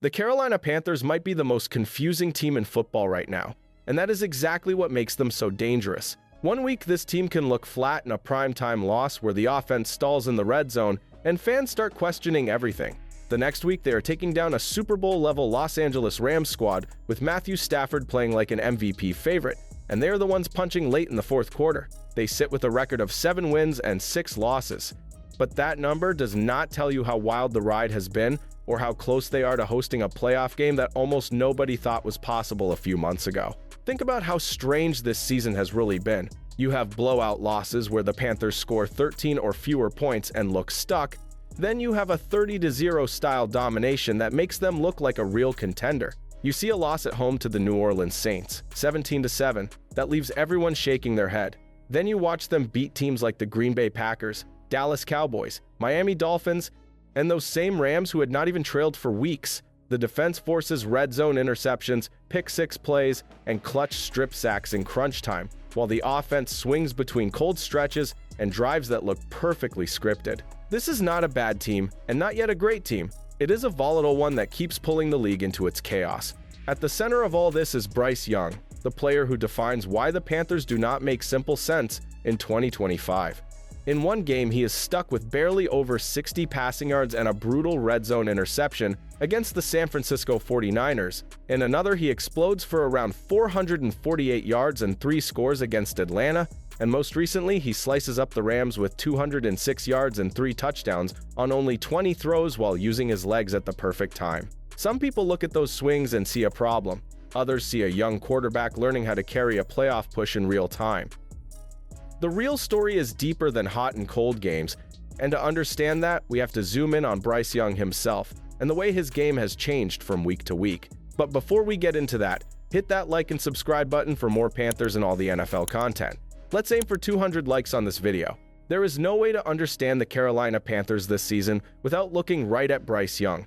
The Carolina Panthers might be the most confusing team in football right now, and that is exactly what makes them so dangerous. One week, this team can look flat in a primetime loss where the offense stalls in the red zone and fans start questioning everything. The next week, they are taking down a Super Bowl-level Los Angeles Rams squad with Matthew Stafford playing like an MVP favorite, and they are the ones punching late in the fourth quarter. They sit with a record of 7 wins and 6 losses. But that number does not tell you how wild the ride has been or how close they are to hosting a playoff game that almost nobody thought was possible a few months ago. Think about how strange this season has really been. You have blowout losses where the Panthers score 13 or fewer points and look stuck. Then you have a 30-0 style domination that makes them look like a real contender. You see a loss at home to the New Orleans Saints, 17-7, that leaves everyone shaking their head. Then you watch them beat teams like the Green Bay Packers, Dallas Cowboys, Miami Dolphins, and those same Rams who had not even trailed for weeks. The defense forces red zone interceptions, pick-six plays, and clutch strip sacks in crunch time, while the offense swings between cold stretches and drives that look perfectly scripted. This is not a bad team, and not yet a great team. It is a volatile one that keeps pulling the league into its chaos. At the center of all this is Bryce Young, the player who defines why the Panthers do not make simple sense in 2025. In one game, he is stuck with barely over 60 passing yards and a brutal red zone interception against the San Francisco 49ers. In another, he explodes for around 448 yards and 3 scores against Atlanta. And most recently, he slices up the Rams with 206 yards and 3 touchdowns on only 20 throws while using his legs at the perfect time. Some people look at those swings and see a problem. Others see a young quarterback learning how to carry a playoff push in real time. The real story is deeper than hot and cold games, and to understand that, we have to zoom in on Bryce Young himself and the way his game has changed from week to week. But before we get into that, hit that like and subscribe button for more Panthers and all the NFL content. Let's aim for 200 likes on this video. There is no way to understand the Carolina Panthers this season without looking right at Bryce Young.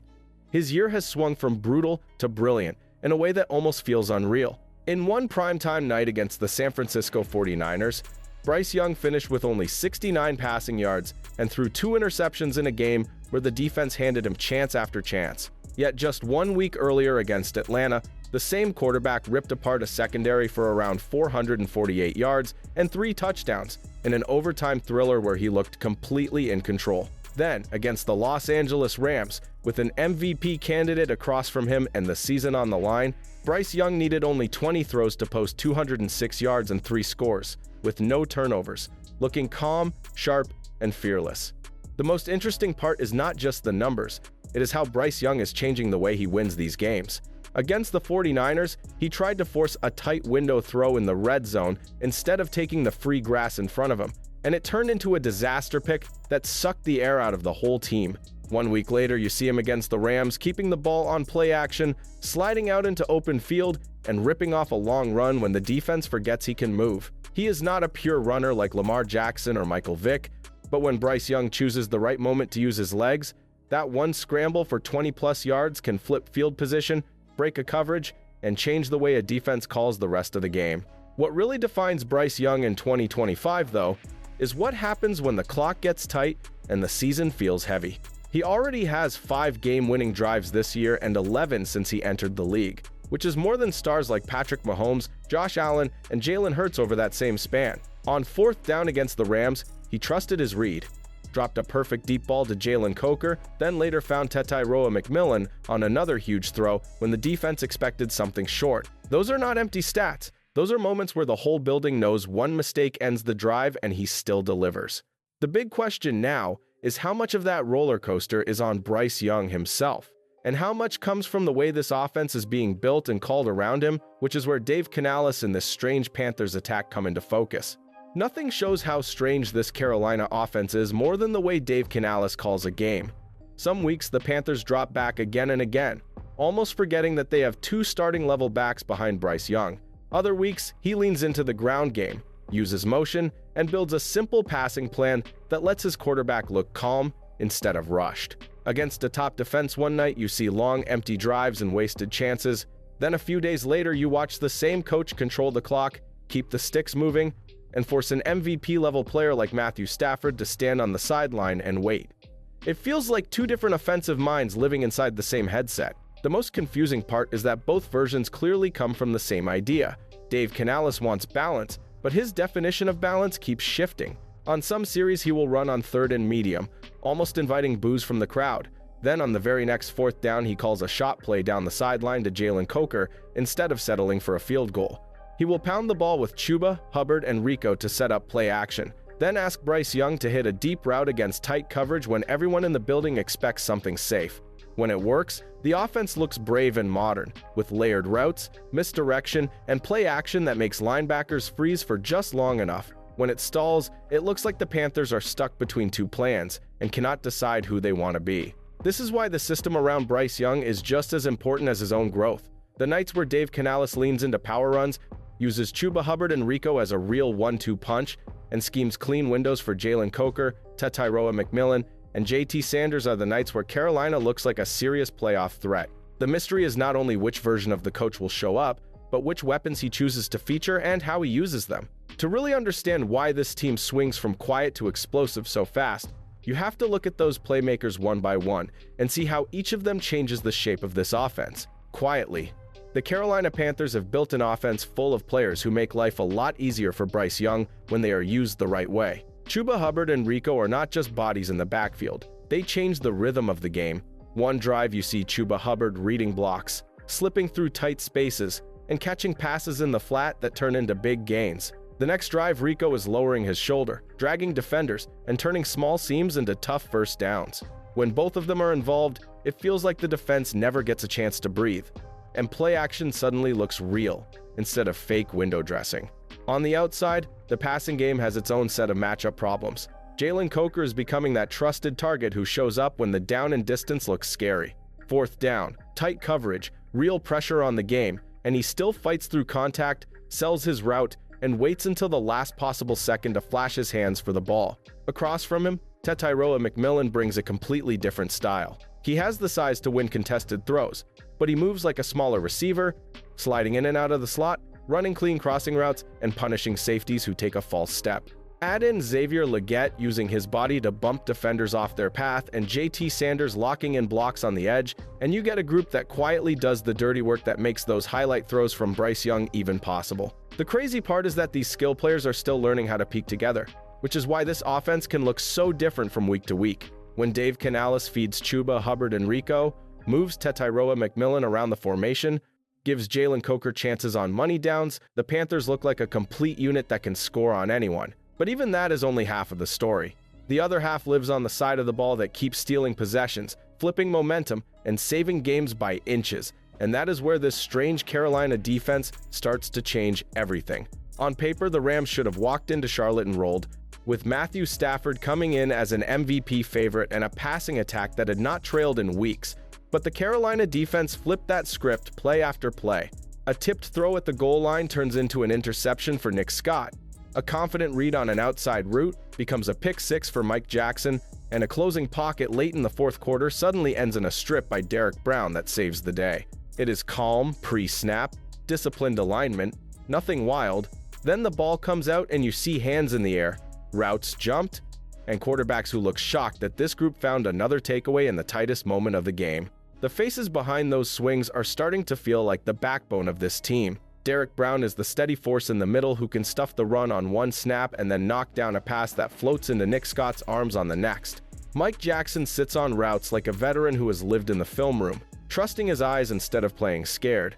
His year has swung from brutal to brilliant in a way that almost feels unreal. In one primetime night against the San Francisco 49ers, Bryce Young finished with only 69 passing yards and threw 2 interceptions in a game where the defense handed him chance after chance. Yet just 1 week earlier against Atlanta, the same quarterback ripped apart a secondary for around 448 yards and 3 touchdowns in an overtime thriller where he looked completely in control. Then, against the Los Angeles Rams, with an MVP candidate across from him and the season on the line, Bryce Young needed only 20 throws to post 206 yards and 3 scores, with no turnovers, looking calm, sharp, and fearless. The most interesting part is not just the numbers, it is how Bryce Young is changing the way he wins these games. Against the 49ers, he tried to force a tight window throw in the red zone instead of taking the free grass in front of him, and it turned into a disaster pick that sucked the air out of the whole team. 1 week later, you see him against the Rams, keeping the ball on play action, sliding out into open field, and ripping off a long run when the defense forgets he can move. He is not a pure runner like Lamar Jackson or Michael Vick, but when Bryce Young chooses the right moment to use his legs, that one scramble for 20-plus yards can flip field position, break a coverage, and change the way a defense calls the rest of the game. What really defines Bryce Young in 2025, though, is what happens when the clock gets tight and the season feels heavy. He already has 5 game-winning drives this year and 11 since he entered the league, which is more than stars like Patrick Mahomes, Josh Allen, and Jalen Hurts over that same span. On 4th down against the Rams, he trusted his read, dropped a perfect deep ball to Jalen Coker, then later found Tetairoa McMillan on another huge throw when the defense expected something short. Those are not empty stats. Those are moments where the whole building knows one mistake ends the drive and he still delivers. The big question now is how much of that roller coaster is on Bryce Young himself, and how much comes from the way this offense is being built and called around him, which is where Dave Canales and this strange Panthers attack come into focus. Nothing shows how strange this Carolina offense is more than the way Dave Canales calls a game. Some weeks the Panthers drop back again and again, almost forgetting that they have 2 starting-level backs behind Bryce Young. Other weeks, he leans into the ground game, uses motion, and builds a simple passing plan that lets his quarterback look calm instead of rushed. Against a top defense one night, you see long, empty drives and wasted chances. Then a few days later, you watch the same coach control the clock, keep the sticks moving, and force an MVP-level player like Matthew Stafford to stand on the sideline and wait. It feels like 2 different offensive minds living inside the same headset. The most confusing part is that both versions clearly come from the same idea. Dave Canales wants balance, but his definition of balance keeps shifting. On some series, he will run on third and medium, almost inviting boos from the crowd. Then on the very next fourth down, he calls a shot play down the sideline to Jalen Coker instead of settling for a field goal. He will pound the ball with Chuba, Hubbard, and Rico to set up play action, then ask Bryce Young to hit a deep route against tight coverage when everyone in the building expects something safe. When it works, the offense looks brave and modern, with layered routes, misdirection, and play action that makes linebackers freeze for just long enough. When it stalls, it looks like the Panthers are stuck between two plans and cannot decide who they want to be. This is why the system around Bryce Young is just as important as his own growth. The nights where Dave Canales leans into power runs, uses Chuba Hubbard and Rico as a real 1-2 punch, and schemes clean windows for Jalen Coker, Tetairoa McMillan, and JT Sanders are the nights where Carolina looks like a serious playoff threat. The mystery is not only which version of the coach will show up, but which weapons he chooses to feature and how he uses them. To really understand why this team swings from quiet to explosive so fast, you have to look at those playmakers one by one and see how each of them changes the shape of this offense. Quietly, the Carolina Panthers have built an offense full of players who make life a lot easier for Bryce Young when they are used the right way. Chuba Hubbard and Rico are not just bodies in the backfield. They change the rhythm of the game. One drive you see Chuba Hubbard reading blocks, slipping through tight spaces, and catching passes in the flat that turn into big gains. The next drive, Rico is lowering his shoulder, dragging defenders, and turning small seams into tough first downs. When both of them are involved, it feels like the defense never gets a chance to breathe, and play action suddenly looks real instead of fake window dressing. On the outside, the passing game has its own set of matchup problems. Jalen Coker is becoming that trusted target who shows up when the down and distance looks scary. Fourth down, tight coverage, real pressure on the game, and he still fights through contact, sells his route, and waits until the last possible second to flash his hands for the ball. Across from him, Tetairoa McMillan brings a completely different style. He has the size to win contested throws, but he moves like a smaller receiver, sliding in and out of the slot, running clean crossing routes, and punishing safeties who take a false step. Add in Xavier Legette using his body to bump defenders off their path and JT Sanders locking in blocks on the edge, and you get a group that quietly does the dirty work that makes those highlight throws from Bryce Young even possible. The crazy part is that these skill players are still learning how to peak together, which is why this offense can look so different from week to week. When Dave Canales feeds Chuba, Hubbard, and Rico, moves Tetairoa McMillan around the formation, gives Jalen Coker chances on money downs, the Panthers look like a complete unit that can score on anyone. But even that is only half of the story. The other half lives on the side of the ball that keeps stealing possessions, flipping momentum, and saving games by inches. And that is where this strange Carolina defense starts to change everything. On paper, the Rams should have walked into Charlotte and rolled, with Matthew Stafford coming in as an MVP favorite and a passing attack that had not trailed in weeks. But the Carolina defense flipped that script play after play. A tipped throw at the goal line turns into an interception for Nick Scott. A confident read on an outside route becomes a pick six for Mike Jackson, and a closing pocket late in the fourth quarter suddenly ends in a strip by Derek Brown that saves the day. It is calm, pre-snap, disciplined alignment, nothing wild. Then the ball comes out and you see hands in the air, routes jumped, and quarterbacks who look shocked that this group found another takeaway in the tightest moment of the game. The faces behind those swings are starting to feel like the backbone of this team. Derek Brown is the steady force in the middle who can stuff the run on one snap and then knock down a pass that floats into Nick Scott's arms on the next. Mike Jackson sits on routes like a veteran who has lived in the film room, trusting his eyes instead of playing scared.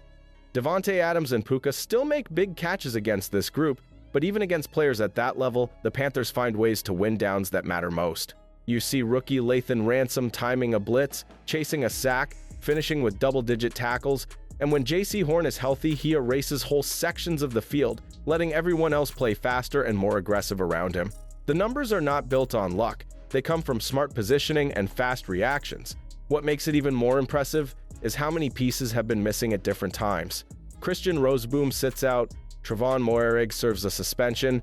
Devontae Adams and Puka still make big catches against this group, but even against players at that level, the Panthers find ways to win downs that matter most. You see rookie Lathan Ransom timing a blitz, chasing a sack, finishing with double-digit tackles, and when J.C. Horn is healthy, he erases whole sections of the field, letting everyone else play faster and more aggressive around him. The numbers are not built on luck. They come from smart positioning and fast reactions. What makes it even more impressive is how many pieces have been missing at different times. Christian Roseboom sits out, Trevon Moehrig serves a suspension,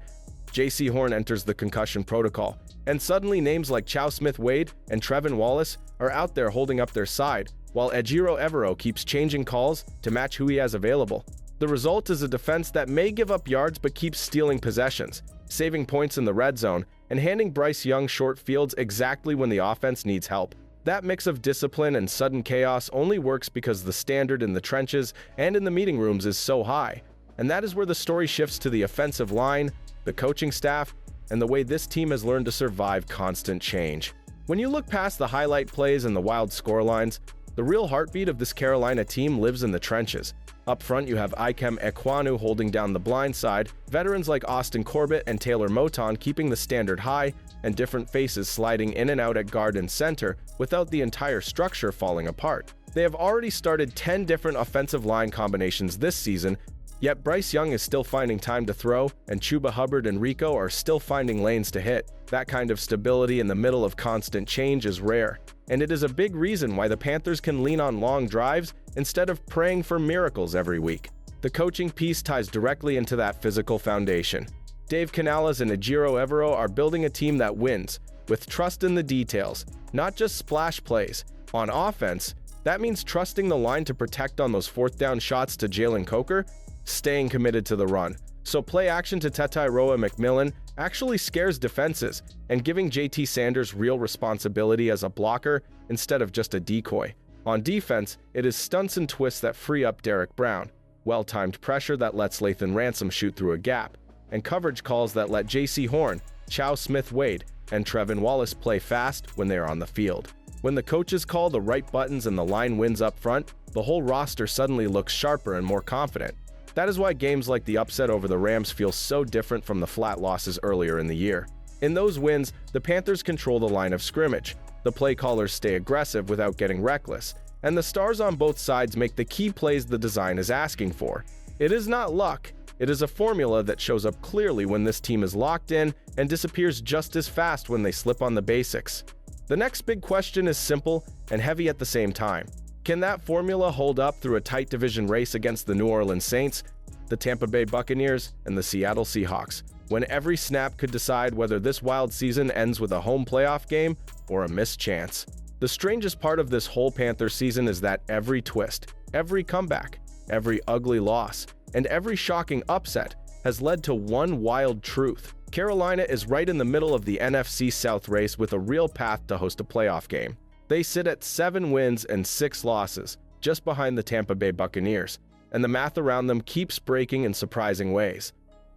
J.C. Horn enters the concussion protocol, and suddenly names like Chow Smith-Wade and Trevin Wallace are out there holding up their side, while Ejiro Evero keeps changing calls to match who he has available. The result is a defense that may give up yards but keeps stealing possessions, saving points in the red zone, and handing Bryce Young short fields exactly when the offense needs help. That mix of discipline and sudden chaos only works because the standard in the trenches and in the meeting rooms is so high. And that is where the story shifts to the offensive line, the coaching staff, and the way this team has learned to survive constant change. When you look past the highlight plays and the wild scorelines, the real heartbeat of this Carolina team lives in the trenches. Up front, you have Ikem Ekwonu holding down the blind side, veterans like Austin Corbett and Taylor Moton keeping the standard high, and different faces sliding in and out at guard and center without the entire structure falling apart. They have already started 10 different offensive line combinations this season, yet Bryce Young is still finding time to throw, and Chuba Hubbard and Rico are still finding lanes to hit. That kind of stability in the middle of constant change is rare, and it is a big reason why the Panthers can lean on long drives instead of praying for miracles every week. The coaching piece ties directly into that physical foundation. Dave Canales and Ejiro Evero are building a team that wins, with trust in the details, not just splash plays. On offense, that means trusting the line to protect on those fourth down shots to Jalen Coker, staying committed to the run. So play action to Tetairoa McMillan actually scares defenses, and giving JT Sanders real responsibility as a blocker instead of just a decoy. On defense, it is stunts and twists that free up Derek Brown, well-timed pressure that lets Lathan Ransom shoot through a gap, and coverage calls that let J.C. Horn, Chow Smith-Wade, and Trevin Wallace play fast when they are on the field. When the coaches call the right buttons and the line wins up front, the whole roster suddenly looks sharper and more confident. That is why games like the upset over the Rams feel so different from the flat losses earlier in the year. In those wins, the Panthers control the line of scrimmage, the play callers stay aggressive without getting reckless, and the stars on both sides make the key plays the design is asking for. It is not luck, it is a formula that shows up clearly when this team is locked in and disappears just as fast when they slip on the basics. The next big question is simple and heavy at the same time. Can that formula hold up through a tight division race against the New Orleans Saints, the Tampa Bay Buccaneers, and the Seattle Seahawks, when every snap could decide whether this wild season ends with a home playoff game or a missed chance? The strangest part of this whole Panthers season is that every twist, every comeback, every ugly loss, and every shocking upset has led to one wild truth. Carolina is right in the middle of the NFC South race with a real path to host a playoff game. They sit at 7 wins and 6 losses, just behind the Tampa Bay Buccaneers, and the math around them keeps breaking in surprising ways.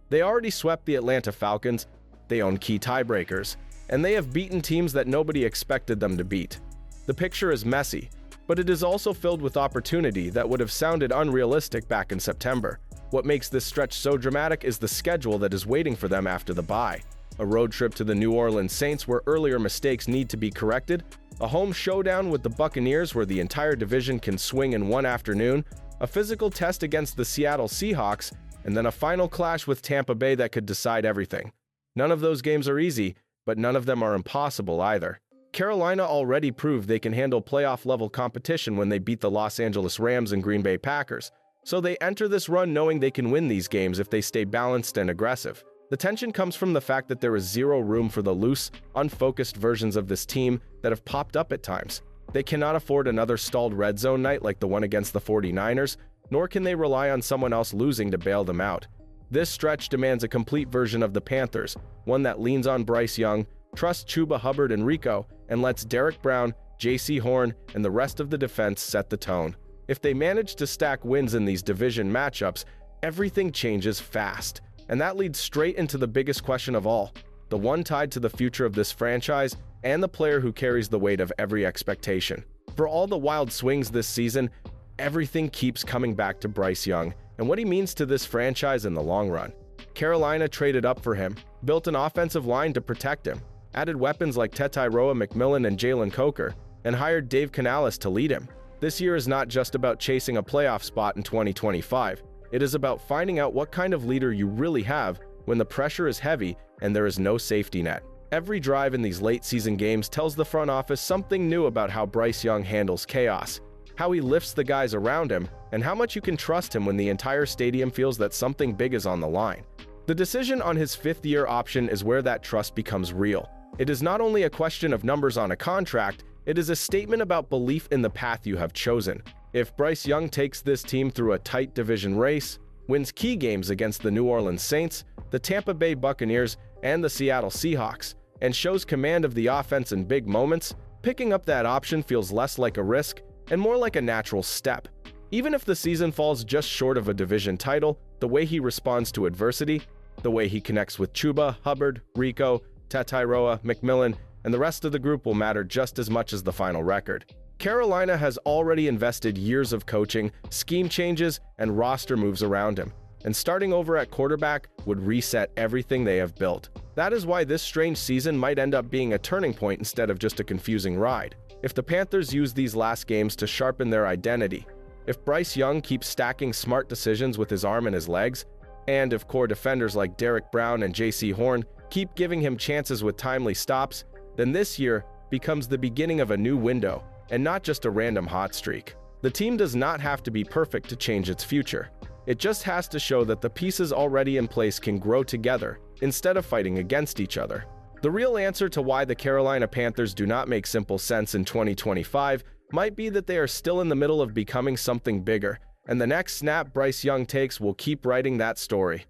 They already swept the Atlanta Falcons, they own key tiebreakers, and they have beaten teams that nobody expected them to beat. The picture is messy, but it is also filled with opportunity that would have sounded unrealistic back in September. What makes this stretch so dramatic is the schedule that is waiting for them after the bye. A road trip to the New Orleans Saints where earlier mistakes need to be corrected, a home showdown with the Buccaneers where the entire division can swing in one afternoon, a physical test against the Seattle Seahawks, and then a final clash with Tampa Bay that could decide everything. None of those games are easy, but none of them are impossible either. Carolina already proved they can handle playoff-level competition when they beat the Los Angeles Rams and Green Bay Packers, so they enter this run knowing they can win these games if they stay balanced and aggressive. The tension comes from the fact that there is zero room for the loose, unfocused versions of this team that have popped up at times. They cannot afford another stalled red zone night like the one against the 49ers, nor can they rely on someone else losing to bail them out. This stretch demands a complete version of the Panthers, one that leans on Bryce Young, trusts Chuba Hubbard and Rico, and lets Derek Brown, J.C. Horn, and the rest of the defense set the tone. If they manage to stack wins in these division matchups, everything changes fast. And that leads straight into the biggest question of all, the one tied to the future of this franchise and the player who carries the weight of every expectation. For all the wild swings this season, everything keeps coming back to Bryce Young and what he means to this franchise in the long run. Carolina traded up for him, built an offensive line to protect him, added weapons like Tetairoa McMillan and Jalen Coker, and hired Dave Canales to lead him. This year is not just about chasing a playoff spot in 2025. It is about finding out what kind of leader you really have when the pressure is heavy and there is no safety net. Every drive in these late-season games tells the front office something new about how Bryce Young handles chaos, how he lifts the guys around him, and how much you can trust him when the entire stadium feels that something big is on the line. The decision on his 5th-year option is where that trust becomes real. It is not only a question of numbers on a contract, it is a statement about belief in the path you have chosen. If Bryce Young takes this team through a tight division race, wins key games against the New Orleans Saints, the Tampa Bay Buccaneers, and the Seattle Seahawks, and shows command of the offense in big moments, picking up that option feels less like a risk and more like a natural step. Even if the season falls just short of a division title, the way he responds to adversity, the way he connects with Chuba, Hubbard, Rico, Tatairoa, McMillan, and the rest of the group will matter just as much as the final record. Carolina has already invested years of coaching, scheme changes, and roster moves around him, and starting over at quarterback would reset everything they have built. That is why this strange season might end up being a turning point instead of just a confusing ride. If the Panthers use these last games to sharpen their identity, if Bryce Young keeps stacking smart decisions with his arm and his legs, and if core defenders like Derek Brown and J.C. Horn keep giving him chances with timely stops, then this year becomes the beginning of a new window, and not just a random hot streak. The team does not have to be perfect to change its future. It just has to show that the pieces already in place can grow together, instead of fighting against each other. The real answer to why the Carolina Panthers do not make simple sense in 2025 might be that they are still in the middle of becoming something bigger, and the next snap Bryce Young takes will keep writing that story.